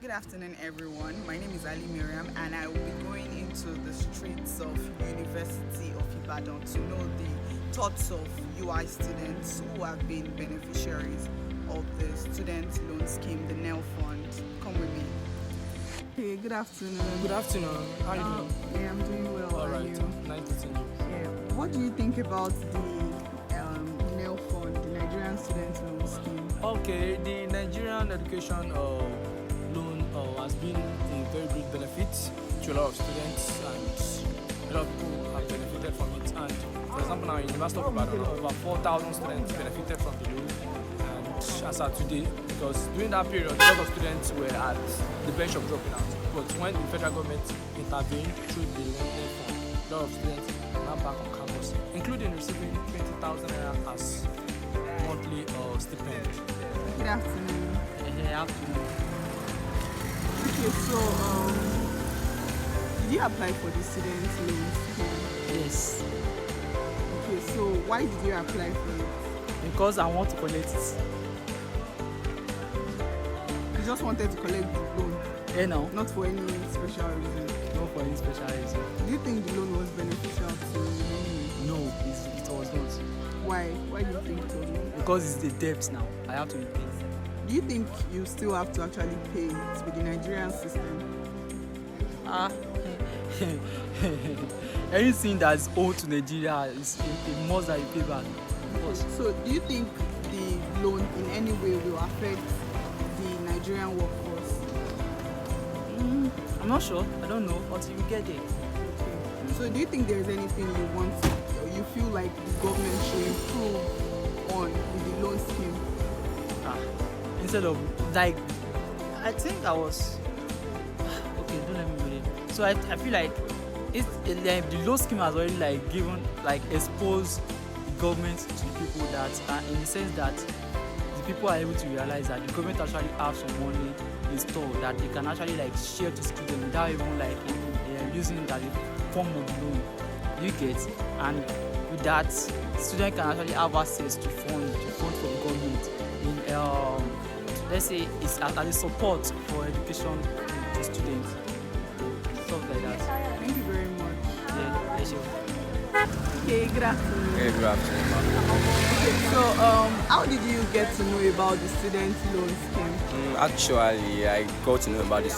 Good afternoon, everyone. My name is Ali Miriam, and I will be going into the streets of University of Ibadan to know the thoughts of UI students who have been beneficiaries of the student loan scheme, the NELFUND. Come with me. Hey, good afternoon. Good afternoon. How are you doing? Yeah, I'm doing well. All How are right. you? Nice to see you. Yeah. What do you think about the NELFUND, the Nigerian Student Loan Scheme? Okay, the Nigerian education loan has been a very great benefit to a lot of students, and a lot of people have benefited from it. And for example, now in University of Ibadan, over 4,000 students benefited from the loan. And as of today, because during that period, a lot of students were at the bench of dropping out. But when the federal government intervened through the loan fund, a lot of students are now back on campus, including receiving 20,000 naira as monthly stipend. Good afternoon. Afternoon. Okay, so did you apply for the student loan scheme? Yes, Okay, so why did you apply for it? because I want to collect it. You just wanted to collect the loan, No, not for any special reason. not for any special reason. Do you think the loan was beneficial to you in any way? No, it was not. Why? Why do you think it was not? Because it's the debt now. I have to repay. Do you think you still have to actually pay it with the Nigerian system? Ah, anything that's owed to Nigeria is a must that you pay back. Of course. So do you think the loan in any way will affect the Nigerian workforce? I'm not sure. I don't know until you get there. Okay. So do you think there is anything you want, or you feel like the government should improve on with the loan scheme? Ah, instead of like, I think I was okay. Don't let me read it. So I feel like the loan scheme has already like given like exposed the government to the people that in the sense that the people are able to realize that the government actually have some money in store that they can actually like share to students without even like using it as a form of loan. You get, and with that, student can actually have access to fund from the government in let's say it's as a support for education to students, stuff like that. Thank you very much. Yeah, yes, sure. Okay, good afternoon. Hey, good afternoon. Okay, so how did you get to know about the student loan scheme? Actually, I got to know about the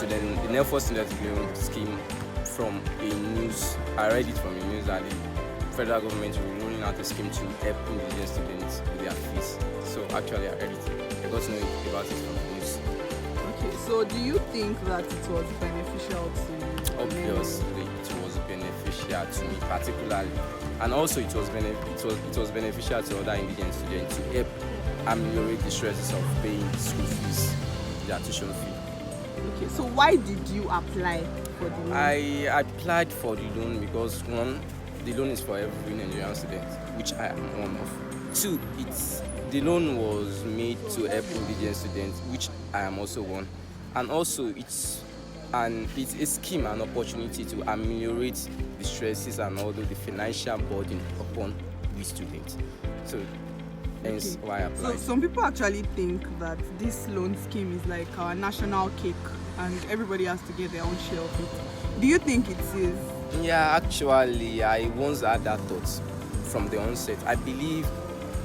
NELFUND student loan scheme from a news. I read it from a news that the federal government will rolling out a scheme to help indigenous students with their fees. So actually, I read it. I got to know about it from the news. Okay, so do you think that it was beneficial to you? Obviously, it was beneficial to me particularly, and also it was beneficial to other indigenous students to help ameliorate the stresses of paying school fees, their tuition fee. Okay, so why did you apply for the loan? I applied for the loan because one, the loan is for every Nigerian student, which I am one of. Two, the loan was made to help indigenous students, which I am also one, and also it's a scheme, an opportunity to ameliorate the stresses and all the financial burden upon we students. So hence Okay. why I So applied. some people actually think that this loan scheme is like our national cake and everybody has to get their own share of it. Do you think it is? Yeah, actually, I once had that thought from the onset. I believe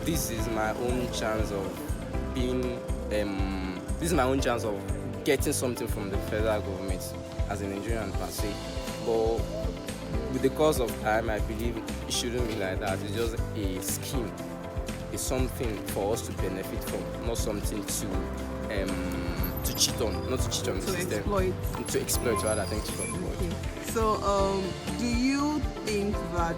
this is my own chance of being. This is my own chance of getting something from the federal government as a Nigerian per se. But with the course of time, I believe it shouldn't be like that. It's just a scheme. It's something for us to benefit from, not something to cheat on, not to cheat on the To system. exploit. To exploit rather, thanks for the word. Okay. So do you think that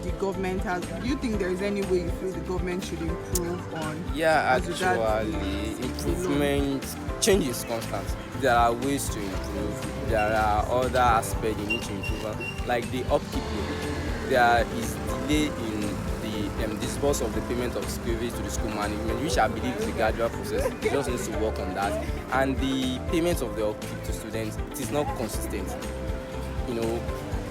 the government has, do you think there is any way you feel the government should improve on? Yeah, as regards actually, the improvement, change is constant. There are ways to improve. There are other aspects you need to improve on, like the upkeep. There is delay in the disburse of the payment of school fees to the school management, which I believe is a gradual process. You just need to work on that. And the payment of the upkeep to students, it is not consistent.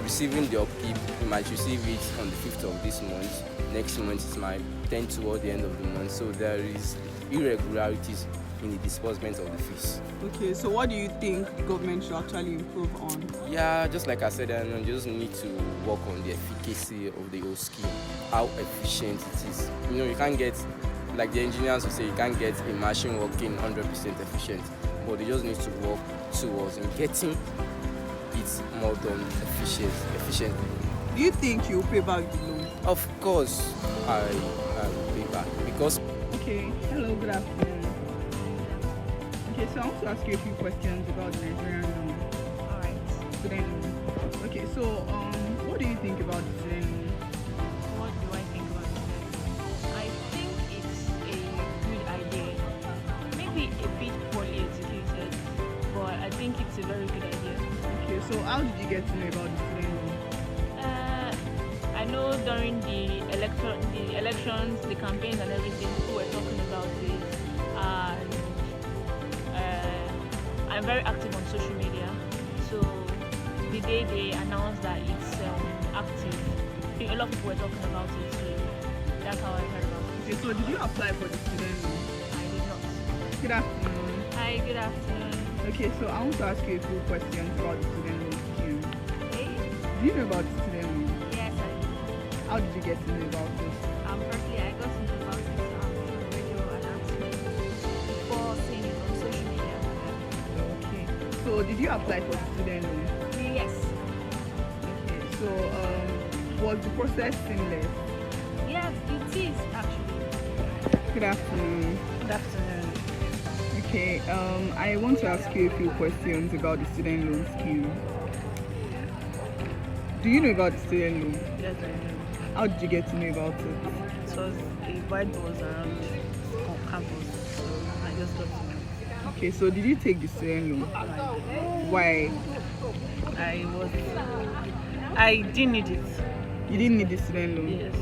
Receiving the upkeep, you might receive it on the 5th of this month. Next month it might tend toward the end of the month. So there is irregularities in the disbursement of the fees. Okay, so what do you think the government should actually improve on? Yeah, just like I said, you just need to work on the efficacy of the whole scheme, how efficient it is. You can't get, like the engineers will say, you can't get a machine working 100% efficient, but they just need to work towards in getting it more done efficiently. Do you think you'll pay back the loan? Of course, I will pay back because. Okay, hello, good afternoon. Okay, so I want to ask you a few questions about the Nigerian loan. Alright. Student loan. Okay, so what do you think about the student loan? What do I think about it? I think it's a good idea. Maybe a bit poorly executed, but I think it's a very good idea. Okay, so how did you get to know about the student loan? I know during the elections, the campaigns and everything, people were talking about it. And I'm very active on social media. So the day they announced that it's active, I think a lot of people were talking about it. So that's how I heard about it. Okay, so did you apply for the student loan? I did not. Good afternoon. Hi, good afternoon. Okay, so I want to ask you a few questions about the student loan scheme. Hey. Do you know about the student loan? Yes, I do. How did you get to know about it? Firstly, I got to know about it through radio announcement before seeing it on social media. Okay. So did you apply for the student loan? Yes. Okay. So was the process seamless? Yes, it is actually. Good afternoon. Good afternoon. Okay. I want to ask you a few questions about the student loan scheme. Do you know about the student loan? Yes, I know. How did you get to know about it? It was a white bus around campus, so I just got to know. Okay, so did you take the student loan? Why? I didn't need it. You didn't need the student loan? Yes.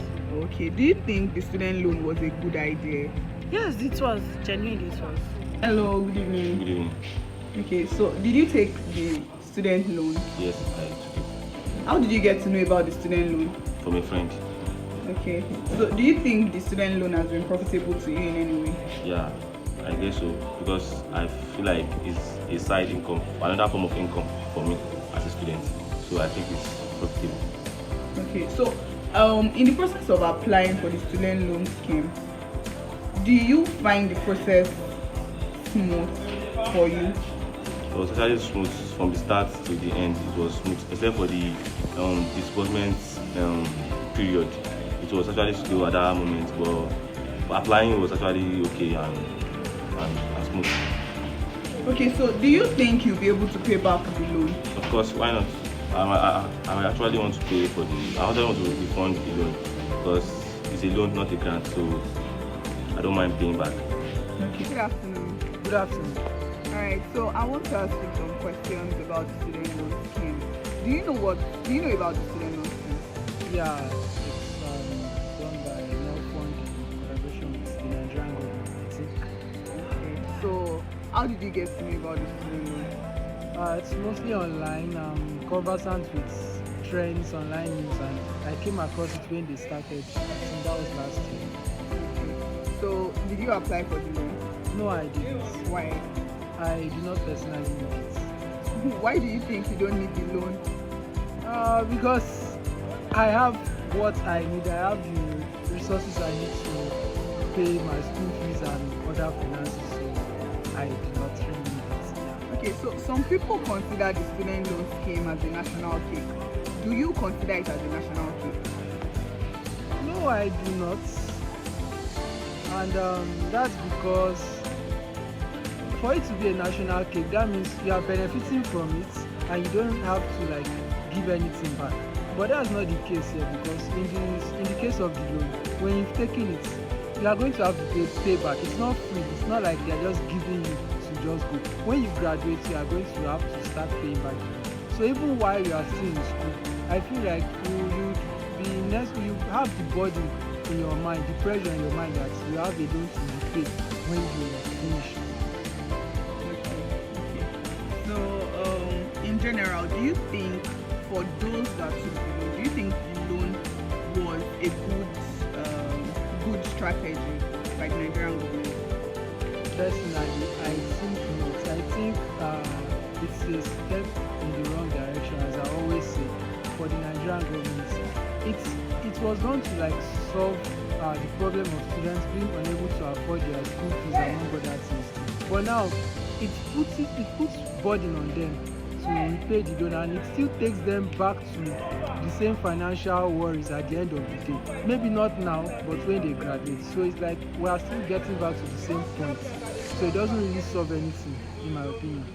Okay. Do you think the student loan was a good idea? Yes, it was. Genuinely, it was. Hello, good evening. Good evening. Okay, so did you take the student loan? Yes, I took it How did you get to know about the student loan? from a friend. Okay, so do you think the student loan has been profitable to you in any way? Yeah, I guess so because I feel like it's a side income, another form of income for me as a student. So I think it's profitable. Okay, so in the process of applying for the student loan scheme, do you find the process smooth for you? It was actually smooth from the start to the end. It was smooth, except for the disbursement period. It was actually slow at that moment, but applying was actually okay and smooth. Okay, so do you think you'll be able to pay back the loan? Of course, why not? I actually want to pay for I actually want to refund the loan because it's a loan, not a grant, so I don't mind paying back. Okay, good afternoon. Good afternoon. Alright, so I want to ask you some questions about the student loan scheme. Do you know about the student loan scheme? Yeah, it's done by NELFUND in collaboration with the Nigerian government, I think. Okay, so how did you get to know about the student loan? It's mostly online. I'm conversant with trends, online news, and I came across it when they started. I think that was last year. Okay. So did you apply for the loan? No, I didn't. Why? I do not personally need it. Why do you think you don't need the loan? Because I have what I need. I have the resources I need to pay my school fees and other finances, so I do not really need it. Yeah. Okay, so some people consider the student loan scheme as a national cake. Do you consider it as a national cake? No, I do not. And that's because for it to be a national cake, that means you are benefiting from it and you don't have to like give anything back. But that's not the case here because in the case of the loan, when you've taken it, you are going to have to pay back. It's not free. It's not like they are just giving you to just go. When you graduate, you are going to have to start paying back. So even while you are still in school, I feel like you have the burden in your mind, the pressure in your mind that you have a loan to repay when you finish. Okay. So in general, do you think for those that took the loan, do you think the loan was a good strategy by the Nigerian government? personally, I think not. I think it's a step in the wrong direction, as I always say, for the Nigerian government. It was going to like solve the problem of students being unable to afford their school fees among other things. But now it puts burden on them to repay the loan, and it still takes them back to the same financial worries at the end of the day. Maybe not now, but when they graduate. So it's like we are still getting back to the same point. So it doesn't really solve anything, in my opinion.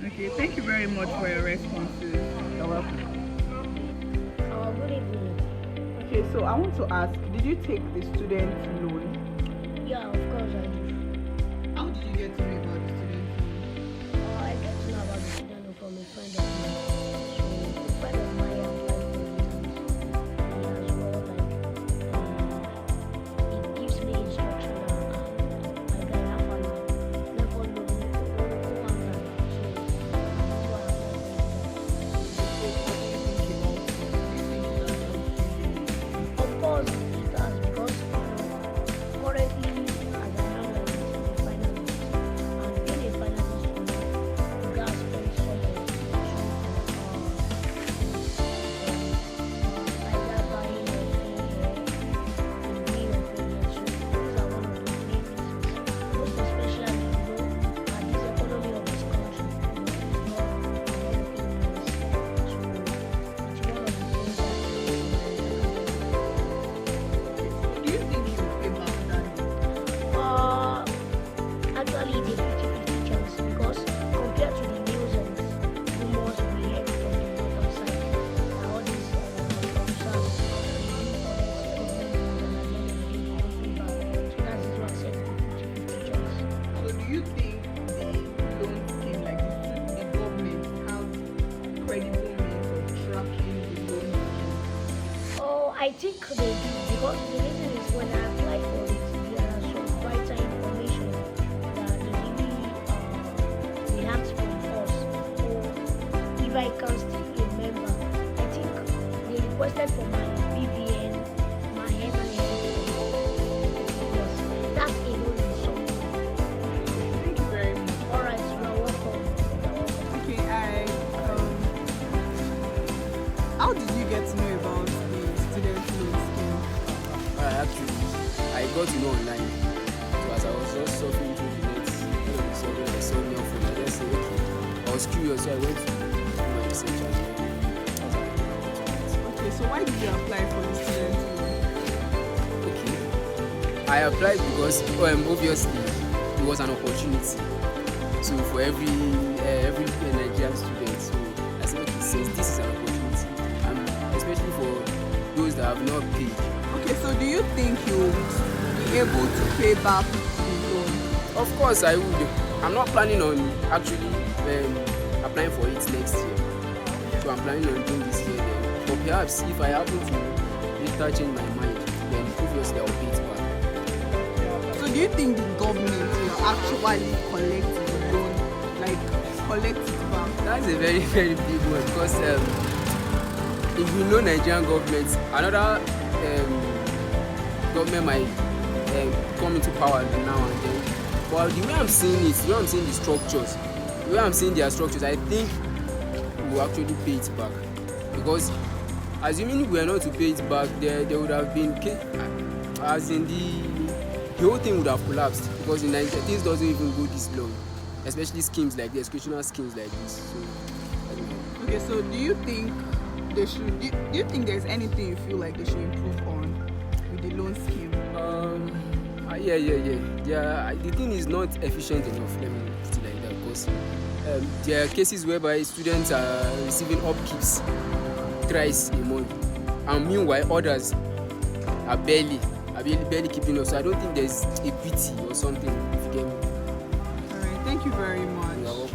Okay, thank you very much for your responses. You're welcome. Good evening. Okay, so I want to ask, did you take the student loan? Yeah, of course I do. How did you get to know about the student loan? I get to know about the student loan from a friend of mine. So a friend of mine applied for it, and he as well it gives me instruction that my guy have a NELFUND loan, go and that. So that's why of course it does, because currently as I am a finalist, and being a finalist you gats spend some of either buying a phone or doing a phone. So these are one of the main reasons, most especially at this economy of this country, it's not helping us. So it's one of the things that Do you think you pay back that loan? actually it's a 50-50 chance, because compared to the news and rumors we hear from the bottom side, all these officers so that's why I said 50-50 chance. So do you think the loan scheme, like the government, have credible means of tracking the loan scheme? Oh, I think they do, because the reason is when I applied for it, there are some vital information that they asked from us. So if I can still remember, I think they requested for my BVN, my NIN. Yes, that's a loan in something. Thank you very much. Alright, you are welcome. Okay, how did you get to know about the student loan scheme? Actually, I got to know online. So as I was just surfing through the net, all of a sudden I saw NELFUND. I just said, okay. I was curious, so I went to do my research as well. That's how I got into it. Okay, so why did you apply for the student loan? Okay. I applied because obviously it was an opportunity. So for every Nigerian student, so I said, okay, since this is an opportunity, and especially for those that have not paid. Okay, so do you think you'll be able to pay back the loan? Of course, I would. I'm not planning on actually applying for it next year. So I'm planning on doing this year then. But perhaps if I happen to later change my mind, then obviously I'll pay it back. So do you think the government will actually collect the loan, like collect it back? That's a very, very big one, because if we know Nigerian government, another government might come into power now and then. But the way I'm seeing it, the way I'm seeing the structures, the way I'm seeing their structures, I think we will actually pay it back. Because assuming we are not to pay it back, there would have been, as in the whole thing would have collapsed. Because in Nigeria, things doesn't even go this long, especially schemes like this, educational schemes like this. So, I don't know. Okay, so do you think they should? Do you think there's anything you feel like they should improve on with the loan scheme? Yeah. The thing is not efficient enough. Let me put it like that, because there are cases whereby students are receiving upkeeps thrice a month, and meanwhile others are barely keeping up. So I don't think there's equity or something. If you get me. All right, thank you very much. You are welcome.